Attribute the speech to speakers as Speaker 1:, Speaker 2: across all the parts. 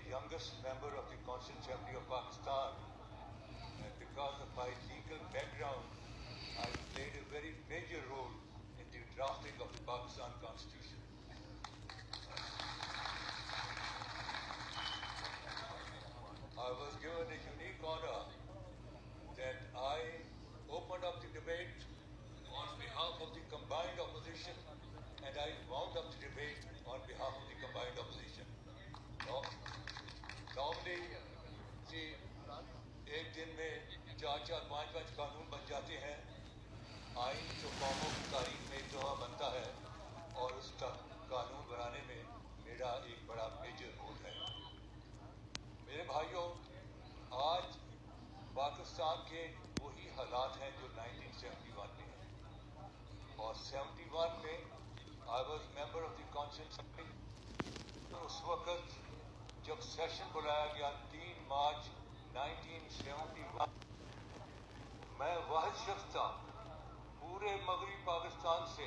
Speaker 1: youngest member of the Constituent Assembly of Pakistan, and because of my legal background, I played a very major role in the drafting of the Pakistan Constitution. I was given a unique honor that I opened up the debate on behalf of the combined opposition, and I wound up the debate on behalf of the combined opposition. Normally, ایک دن میں 4-5 قانون بن جاتے ہیں. آئین جو قوموں کی تاریخ میں ایک دفعہ بنتا ہے اور اس کا قانون بنانے میں میرا ایک بڑا میجر رول ہے. میرے بھائیوں، آج پاکستان کے وہی حالات ہیں جو 1971 میں ہیں، اور 71 میں I was member of the constituent assembly. اس وقت جب سیشن بلایا گیا 3 مارچ 1971، میں واحد شخص تھا پورے مغربی پاکستان سے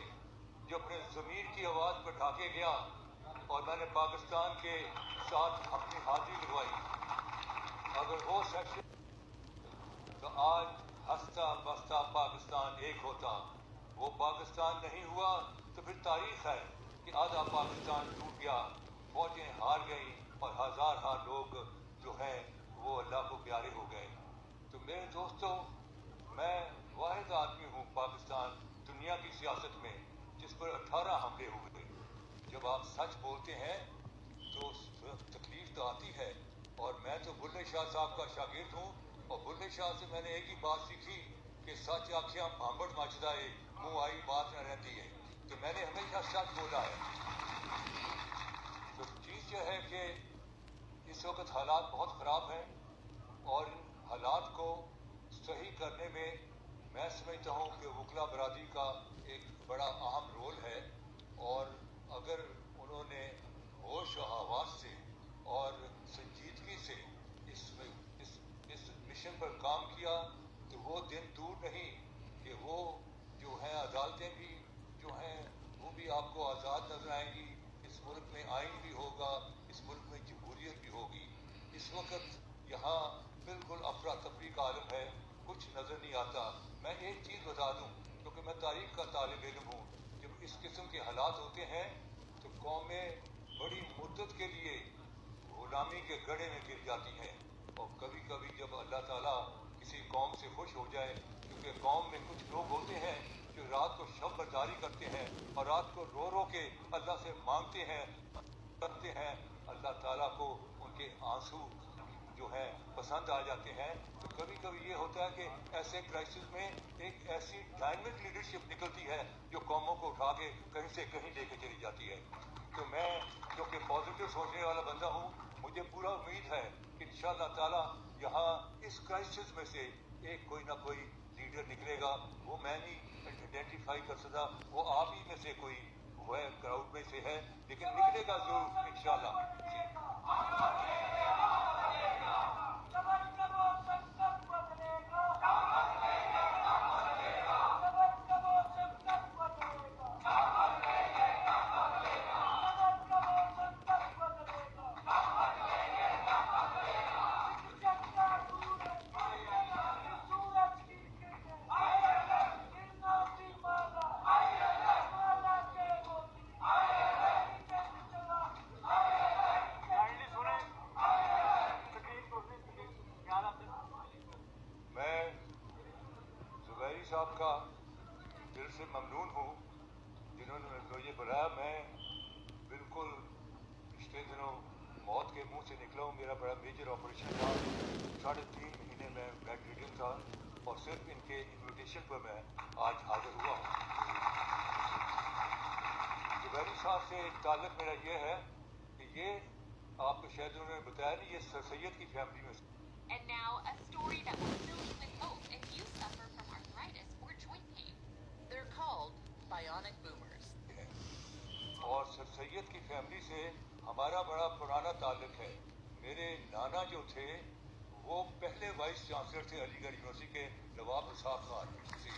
Speaker 1: جو اپنے ضمیر کی آواز پر ڈھاکے گیا، اور میں نے پاکستان کے ساتھ اپنی حاضری لگوائی. اگر وہ سیشن تو آج ہنستا بستا پاکستان ایک ہوتا. وہ پاکستان نہیں ہوا تو پھر تاریخ ہے کہ آدھا پاکستان ٹوٹ گیا، فوجیں ہار گئیں اور ہزار لوگ جو ہیں وہ اللہ کو پیارے ہو گئے. تو میرے دوستوں، میں واحد آدمی ہوں پاکستان دنیا کی سیاست میں جس پر 18 حملے ہوئے. جب آپ سچ بولتے ہیں تو تکلیف تو آتی ہے، اور میں تو بلے شاہ صاحب کا شاگرد ہوں، اور بلے شاہ سے میں نے ایک ہی بات سیکھی کہ سچ آکھیاں بھانبڑ مچدا ہے، منہ آئی بات نہ رہتی ہے. تو میں نے ہمیشہ سچ بولا ہے. تو چیز یہ ہے کہ اس وقت حالات بہت خراب ہیں، اور ان حالات کو صحیح کرنے میں میں سمجھتا ہوں کہ وکلا برادری کا ایک بڑا اہم رول ہے. اور اگر انہوں نے ہوش و حواس سے اور سنجیدگی سے اس مشن پر کام کیا تو وہ دن دور نہیں کہ وہ جو ہیں عدالتیں بھی جو ہیں وہ بھی آپ کو آزاد نظر آئیں گی. اس ملک میں آئین بھی ہوگا، اس ملک میں جمہوریت بھی ہوگی. اس وقت یہاں بالکل افراتفری کا عالم ہے، کچھ نظر نہیں آتا. میں ایک چیز بتا دوں، کیونکہ میں تاریخ کا طالب علم ہوں، جب اس قسم کے حالات ہوتے ہیں تو قومیں بڑی مدت کے لیے غلامی کے گڑھے میں گر جاتی ہیں. اور کبھی کبھی جب اللہ تعالیٰ کسی قوم سے خوش ہو جائے، کیونکہ قوم میں کچھ لوگ ہوتے ہیں جو رات کو شب برداری کرتے ہیں اور رات کو رو رو کے اللہ سے مانگتے ہیں کرتے ہیں، اللہ تعالیٰ کو ان کے آنسو جو ہیں پسند آ جاتے ہیں. تو کبھی کبھی یہ ہوتا ہے کہ ایسے کرائسس میں ایک ایسی ڈائنامک لیڈرشپ نکلتی ہے جو قوموں کو اٹھا کے کہیں سے کہیں لے کے چلی جاتی ہے. تو میں جو کہ پازیٹیو سوچنے والا بندہ ہوں، مجھے پورا امید ہے کہ انشاءاللہ تعالیٰ یہاں اس کرائسس میں سے ایک کوئی نہ کوئی لیڈر نکلے گا. وہ میں نہیں آئیڈینٹیفائی کر سکتا، وہ آپ ہی میں سے کوئی وہ ہے، کراؤڈ میں سے ہے، لیکن نکلے گا ضرور انشاءاللہ. صاحب کا دل سے ممنون ہوں جنہوں نے مجھے بلایا. میں بالکل پچھلے دنوں موت کے منہ سے نکلا ہوں. میرا بڑا میجر آپریشن تھا، 3.5 مہینے میں بیڈ ریڈن تھا، اور صرف ان کے انویٹیشن پر میں آج حاضر ہوا ہوں. زبیری صاحب سے تعلق میرا یہ ہے کہ یہ آپ کو شاید انہوں نے بتایا نہیں، یہ سر سید کی فیملی میں.
Speaker 2: And now a story that will fill you with hope if you suffer from arthritis or joint pain. They're called bionic boomers.
Speaker 1: اور سر سید کی فیملی سے ہمارا بڑا پرانا تعلق ہے. میرے نانا جو تھے وہ پہلے وائس چانسلر تھے علی گڑھ یونیورسٹی کے، نواب اسحاق خان سے.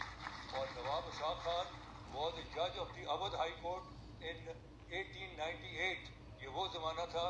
Speaker 1: اور نواب اسحاق خان واز اے جج of the Oudh high court in 1898. یہ وہ زمانہ تھا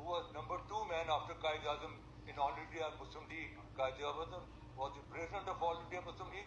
Speaker 1: who was number 2 man after Qaid Azam in All India Muslim League. Qaid Azam was the president of All India Muslim League.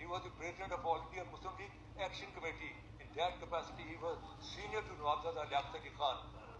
Speaker 1: he was the president of All India Muslim League Action Committee. In that capacity, he was senior to Nawabzada Liaquat Ali Khan.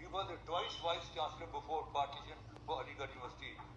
Speaker 1: he was the twice vice chancellor before partition for Aligarh University.